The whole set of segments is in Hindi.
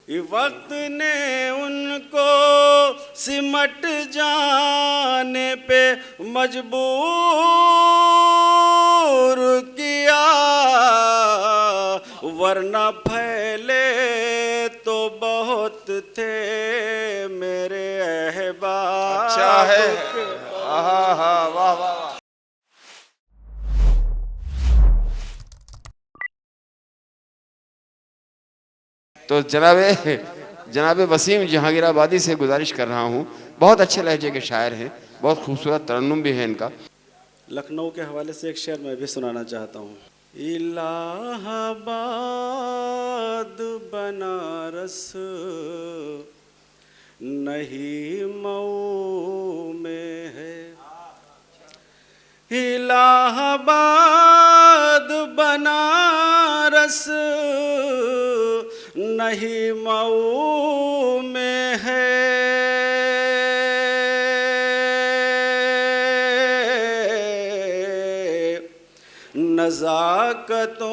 वक्त ने उनको सिमट जाने पे मजबूर किया, वरना फैले तो बहुत थे मेरे अहबाब। अच्छा है। हाँ हाँ, वाह वाह। तो जनाबे वसीम जहांगीराबादी से गुजारिश कर रहा हूँ, बहुत अच्छे लहजे के शायर हैं, बहुत खूबसूरत तरन्नुम भी है इनका। लखनऊ के हवाले से एक शेर मैं भी सुनाना चाहता हूँ। इलाहाबाद बनारस नहीं मऊ में है, इलाहाबाद बनारस नहीं मऊ में है, नज़ाकतों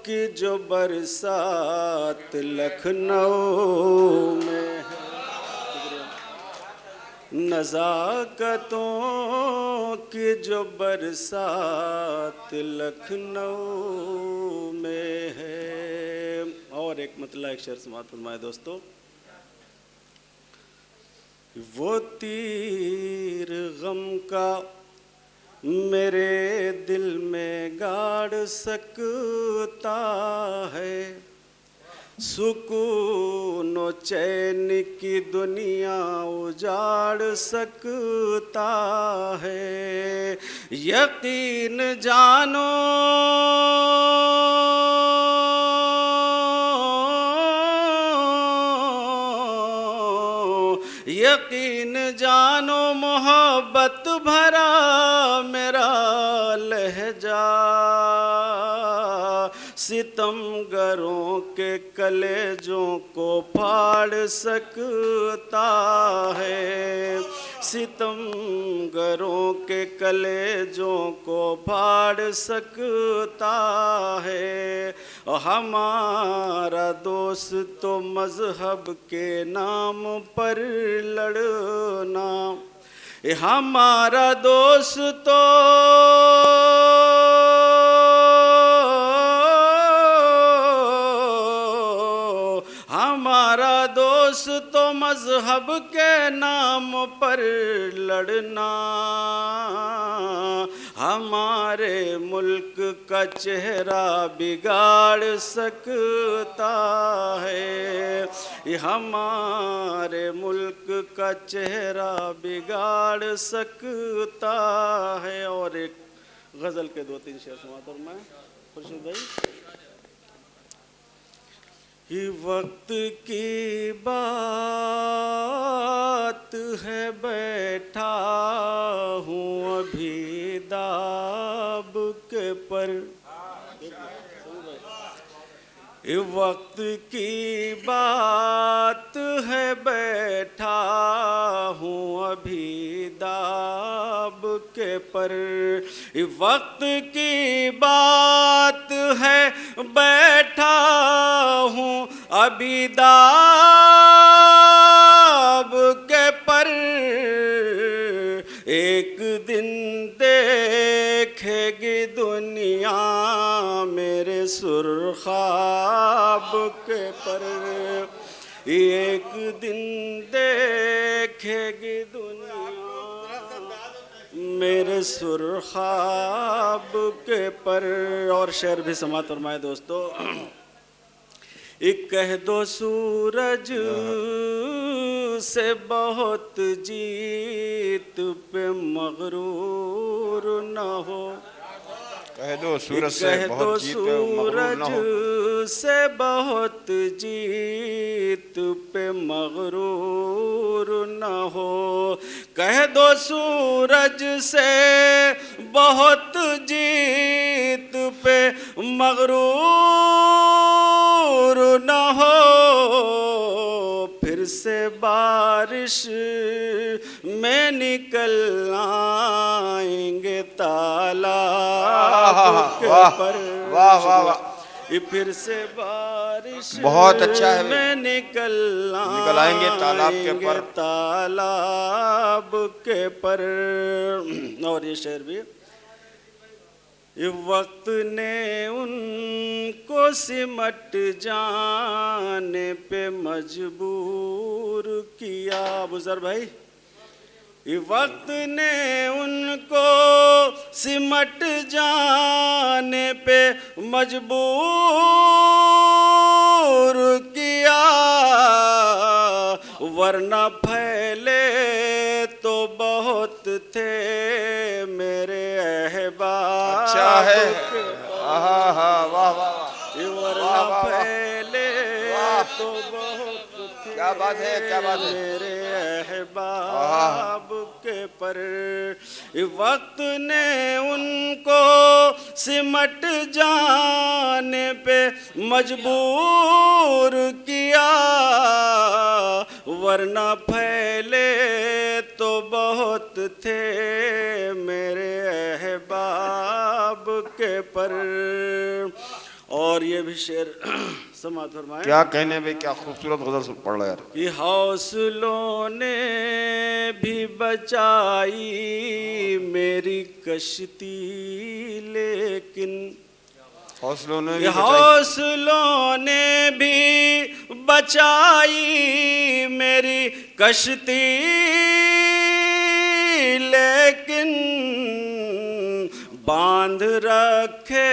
की जो बरसात लखनऊ में है, नज़ाकतों की जो बरसात लखनऊ में है। और एक मतलब एक शेर समात फरमाए दोस्तों। वो तीर गम का मेरे दिल में गाड़ सकता है, सुकून व चैन की दुनिया उजाड़ सकता है। यकीन जानो यकीन जानो मोहब्बत भरा मेरा लहजा, सितमगरों के कलेजों को फाड़ सकता है, सितमगरों के कलेजों को फाड़ सकता है। हमारा दोस्त तो मजहब के नाम पर लड़ना, हमारा दोस्त तो हमारा दोस्त तो मजहब के नाम पर लड़ना, हमारे मुल्क का चेहरा बिगाड़ सकता है, हमारे मुल्क का चेहरा बिगाड़ सकता है। और एक गज़ल के 2-3 शेर सुनाता हूँ मैं खुर्शीद भाई। ये वक्त की बात है बैठा हूँ अभी दाब के पर, ये वक्त की बात है बैठा हूँ अभी दाब के पर, ये वक्त की बात है बैठा हूँ अभी दाब के पर, एक दिन देखेगी दुनिया मेरे सुरखाब के पर, एक दिन देखेगी दुनिया मेरे सुरखाब के पर। और शेर भी समात फरमाए दोस्तों। एक कह दो सूरज से बहुत जीत पे मगरूर न हो, कह दो सूरज से कह दो बहुत जीत पे मगरूर न हो, सूरज से बहुत जीत पे मगरूर न हो, कह दो सूरज से बहुत जीत पे मगरूर न हो, फिर से बारिश में निकल आएंगे तालाब के पर, वाह वाह वाह, ये फिर से बारिश बहुत अच्छा है भाई। में निकल आएंगे तालाब के पर। तालाब के पर। और ये शेर भी, वक्त ने उनको सिमट जाने पे मजबूर किया। बुज़र भाई, वक्त ने उनको सिमट जाने पे मजबूर किया, वरना फैले तो बहुत थे मेरे अहबाब। अच्छा है। आहा हा, वाह वाह वाह, वरना वाह, वाह। फैले वाह। तो बहुत थे क्या बात है, क्या बात है। मेरे अहबाब के पर। वक्त ने उनको सिमट जाने पे मजबूर किया, वरना फैले तो बहुत थे मेरे अहबाब के पर। और ये भी शेर समात फरमाएं। क्या कहने भाई, क्या खूबसूरत गजल से पढ़ रहा यार। कि हौसलों ने भी बचाई मेरी कश्ती, लेकिन हौसलों ने भी ये बचाई। हौसलों ने भी बचाई मेरी कश्ती, लेकिन बांध रखे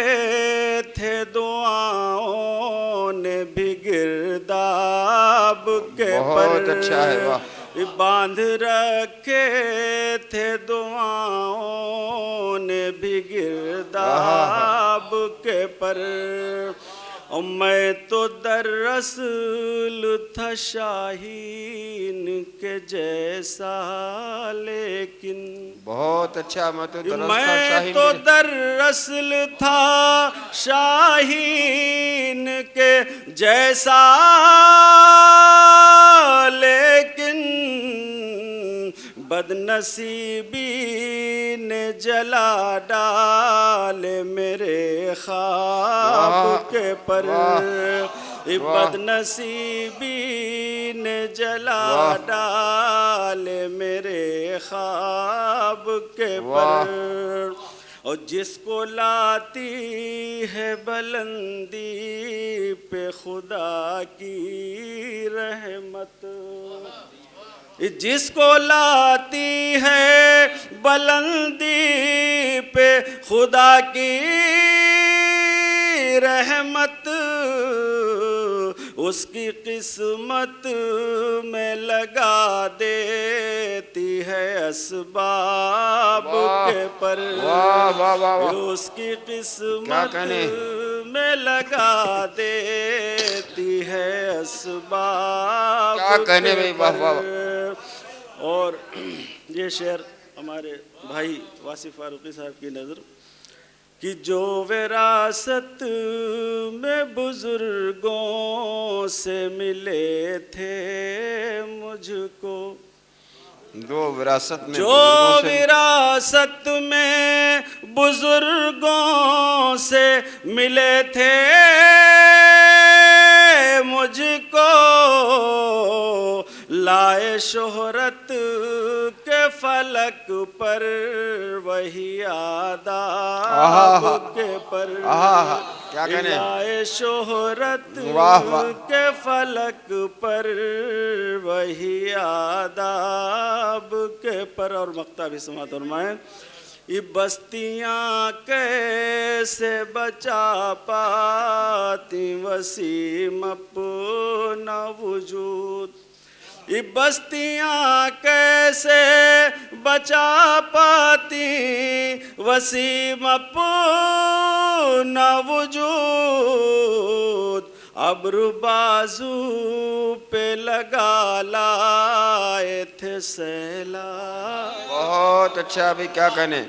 थे दुआओं ने भी गिरदाब के पर। बहुत अच्छा है, वाह। बांध रखे थे दुआओं ने भी गिरदाब के पर। और मैं तो दरअसल था शाहीन के जैसा, लेकिन बहुत अच्छा। मैं तो दरअसल था शाहीन के जैसा, लेकिन बदनसीबी ने जला डाले मेरे ख्वाब के पर। बदनसीबी ने जला डाले मेरे ख्वाब के पर। और जिसको लाती है बुलंदी पे खुदा की रहमत, जिसको लाती है बुलंदी पे खुदा की रहमत, उसकी किस्मत में लगा देती है असबाब के पर। उसकी किस्मत में लगा देती है असबाब के पर। और ये शेर हमारे भाई वासिफ फारूकी साहब की नज़र, कि जो विरासत में बुजुर्गों से मिले थे मुझको, जो विरासत में बुजुर्गों से मिले थे मुझको, लाए शोहरत के फलक पर वही आदाब के पर। क्या कहने, लाए शोहरत के फलक पर वही आदाब के पर। और मक्ता भी समात फरमाएं। ये बस्तियाँ कैसे बचा पाती वसीम अपना वजूद, ये बस्तियाँ कैसे बचा पाती वसीम अपना वजूद, अब्रू बाजू पे लगा लाए थे सैलाब। बहुत अच्छा। अभी क्या कहने।